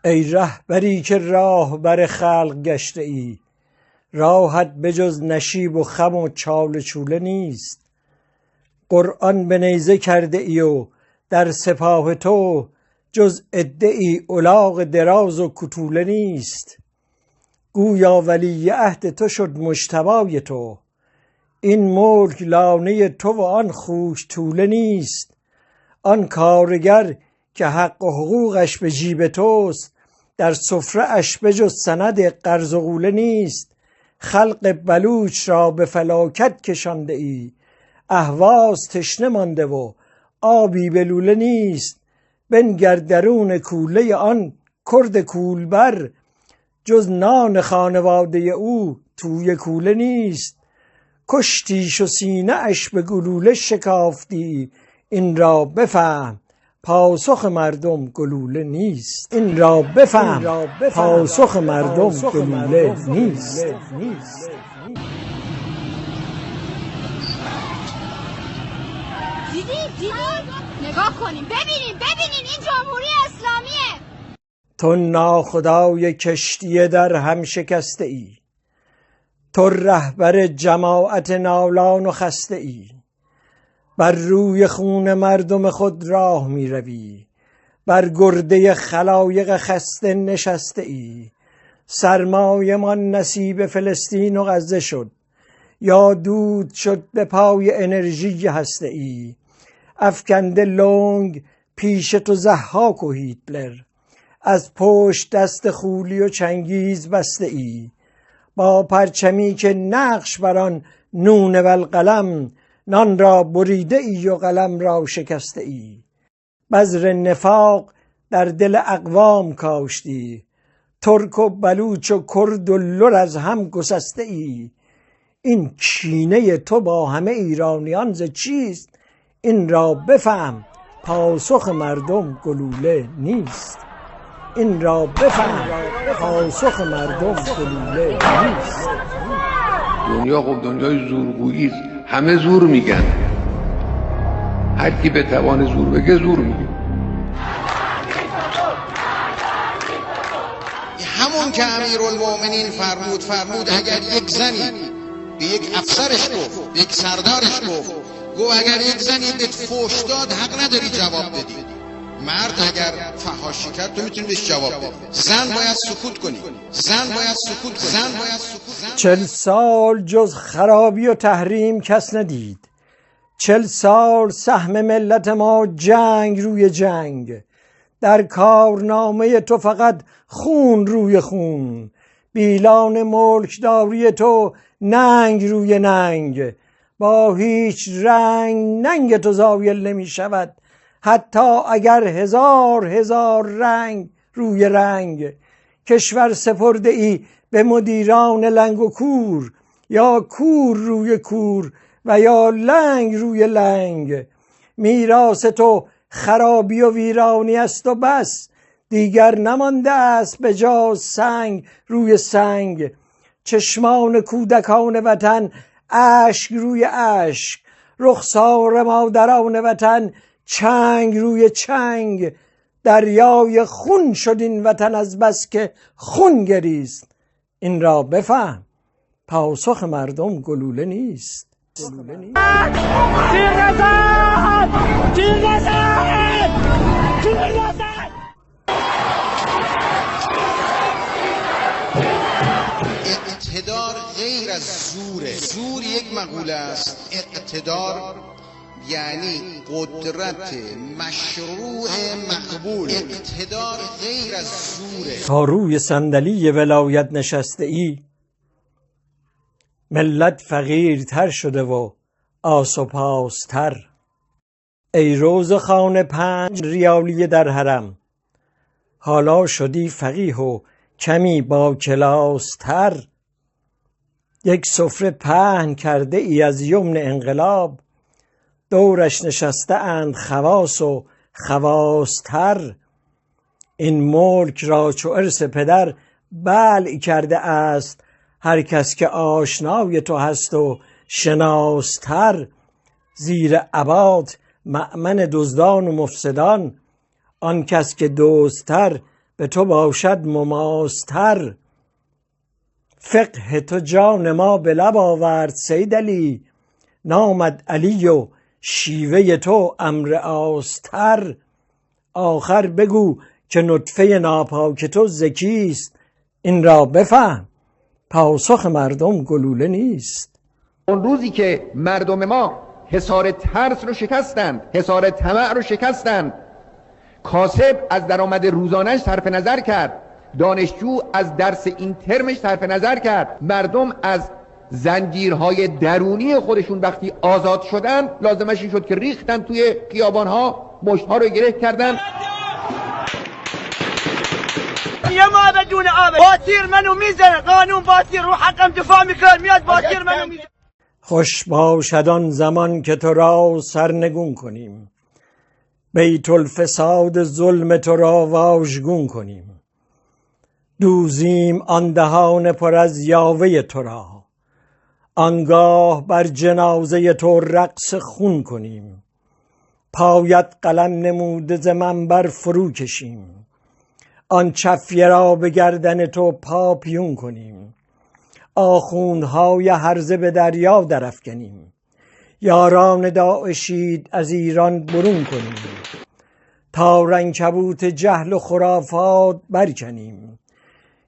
ای رهبری که راهبر خلق گشته ای، راهت بجز نشیب و خم و چال چوله نیست. قرآن به نیزه کرده ای و در سپاه تو جز ادعی الاغ دراز و کتوله نیست. گویا ولی عهد تو شد مجتبای تو، این ملک لانه تو و آن خوش طوله نیست. آن کارگر که حق و حقوقش به جیب توست، در سفره اش بجز سند قرض و غوله نیست. خلق بلوچ را به فلاکت کشانده ای، اهواز تشنه مانده و آبی به لوله نیست. بنگر درون کوله آن کرد کولبر، جز نان خانواده او توی کوله نیست. کشتیش و سینه اش به گلوله شکافتی، این را بفهم پاسخ مردم گلوله نیست. این را بفهم پاسخ مردم گلوله نیست. دیدی؟ نگاه کنیم ببینین این جمهوری اسلامیه. تو ناخدای کشتی در هم شکسته ای، تو رهبر جماعت نالان و خسته ای. بر روی خون مردم خود راه می روی، بر گرده خلایق خسته نشسته ای. سرمایه من نصیب فلسطین و غزه شد، یا دود شد به پای انرژی هسته ای. افکنده لنگ پیش تو ضحاک و هیتلر، از پشت دست خولی و چنگیز بسته ای. با پرچمی که نقش بر آن نون و القلم، نان را بریده ای و قلم را شکسته ای. بذر نفاق در دل اقوام کاشتی، ترک و بلوچ و کرد و لر از هم گسسته ای. این کینه تو با همه ایرانیان ز چیست؟ این را بفهم پاسخ مردم گلوله نیست. این را بفهم پاسخ مردم گلوله نیست. دنیا خب دنیای زورگویی است، همه زور میگن، هر کی به توان زور بگه زور میگه. همون که امیرالمومنین فرمود اگر یک زنی به یک افسرش گفت، به یک سردارش گفت اگر یک زنی بهت فحش داد حق نداری جواب بدی. مرد اگر فحاشی کرد تو میتونی بهش جواب بدی. زن باید سکوت کنی. 40 سال جز خرابی و تحریم کس ندید. 40 سال سهم ملت ما جنگ روی جنگ. در کارنامه تو فقط خون روی خون، بیلان ملکداری تو ننگ روی ننگ. با هیچ رنگ ننگ تو زایل نمی شود، حتی اگر هزار رنگ روی رنگ. کشور سپرده ای به مدیران لنگ و کور، یا کور روی کور و یا لنگ روی لنگ. میراث تو خرابی و ویرانی است و بس، دیگر نمانده است به جز سنگ روی سنگ. چشمان کودکان وطن اشک روی اشک، رخسار مادران وطن چنگ روی چنگ. دریای خون شد این وطن از بس که خون گریست. این را بفهم پاسخ مردم گلوله نیست. اقتدار غیر از زوره. زور یک مقوله است، اقتدار یعنی قدرت مشروع مقبول. اقتدار غیر از زوره. تا روی صندلی ولایت نشسته ای، ملت فقیرتر شده و آس و پاستر. ای روزخان 5 ریالی در حرم، حالا شدی فقیه و کمی با کلاستر. یک سفره پهن کرده ای از یمن انقلاب، دورش نشسته اند خواص و خواستر. این ملک را چو ارث پدر بلع کرده است، هر کس که آشنای تو هست و شناستر. زیر عبات مأمن دزدان و مفسدان، آن کس که دزدتر به تو باشد ممازتر. فقه تو جان ما به لب آورد سید علی، نامد علی و شیوه تو امر آستر. آخر بگو که نطفه ناپاک تو زکیست، این را بفهم پاسخ مردم گلوله نیست. اون روزی که مردم ما حصار ترس رو شکستند، حصار طمع رو شکستند، کاسب از درآمد روزانه‌اش صرف نظر کرد، دانشجو از درس این ترمش صرف نظر کرد، مردم از زنجیرهای درونی خودشون وقتی آزاد شدن لازمش این شد که ریختن توی خیابان‌ها، مشت‌ها رو گره کردن. یه ما بدون آب باتیر منو میزنه، قانون باتیر رو حقم دفاع میکنه، میاد باتیر منو میزنه. خوش باشد آن زمان که تو را سرنگون کنیم، بیت الفساد ظلم تو را واژگون کنیم. دوزیم آن دهان پر از یاوه تو را، آنگاه بر جنازه تو رقص خون کنیم. پایت قلم نموده ز منبر فرو کشیم، آن چفیه را به گردن تو پاپیون کنیم. آخوندهای هرزه به دریا درافکنیم، یاران داعشید از ایران برون کنیم. تا عنکبوت جهل و خرافات برکنیم،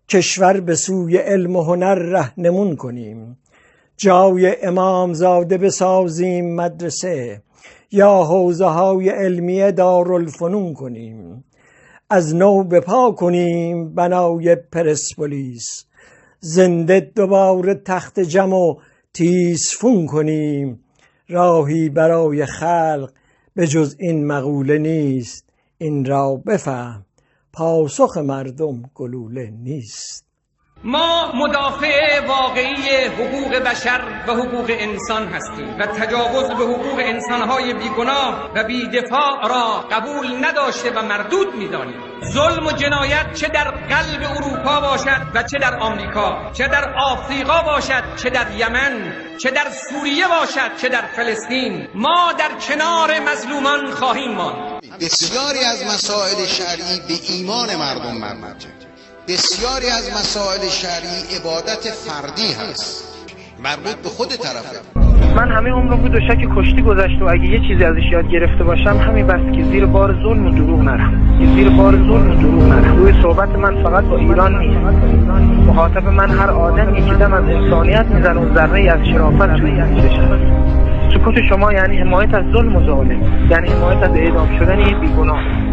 کشور به سوی علم و هنر رهنمون کنیم. جای امامزاده بسازیم مدرسه، یا حوزه های علمیه دارالفنون کنیم. از نو بپا کنیم بنای پرسپولیس، زنده دوباره تخت جم و تیزفون کنیم. راهی برای خلق به جز این مقوله نیست، این را بفهم پاسخ مردم گلوله نیست. ما مدافع واقعی حقوق بشر و حقوق انسان هستیم و تجاوز به حقوق انسانهای بیگناه و بیدفاع را قبول نداشته و مردود می‌دانیم. ظلم و جنایت چه در قلب اروپا باشد و چه در آمریکا، چه در آفریقا باشد، چه در یمن، چه در سوریه باشد، چه در فلسطین، ما در کنار مظلومان خواهیم ماند. بسیاری از مسائل شرعی به ایمان مردم مربوطه، بسیاری از مسائل شرعی عبادت فردی هست، مربوط به خود طرفه. من همه عمرم بود دوشک کشتی گذشت و اگه یه چیزی ازش یاد گرفته باشم همین بس که زیر بار ظلم و دروغ نرم، زیر بار ظلم و دروغ نرم. روی صحبت من فقط با ایران نیست، مخاطب من هر آدمی که دم از انسانیت میزنه و ذره از شرافت توی دلش هست. سکوت شما یعنی حمایت از ظلم و ظالم، یعنی حمایت از اعدام شدن یه بیگناه.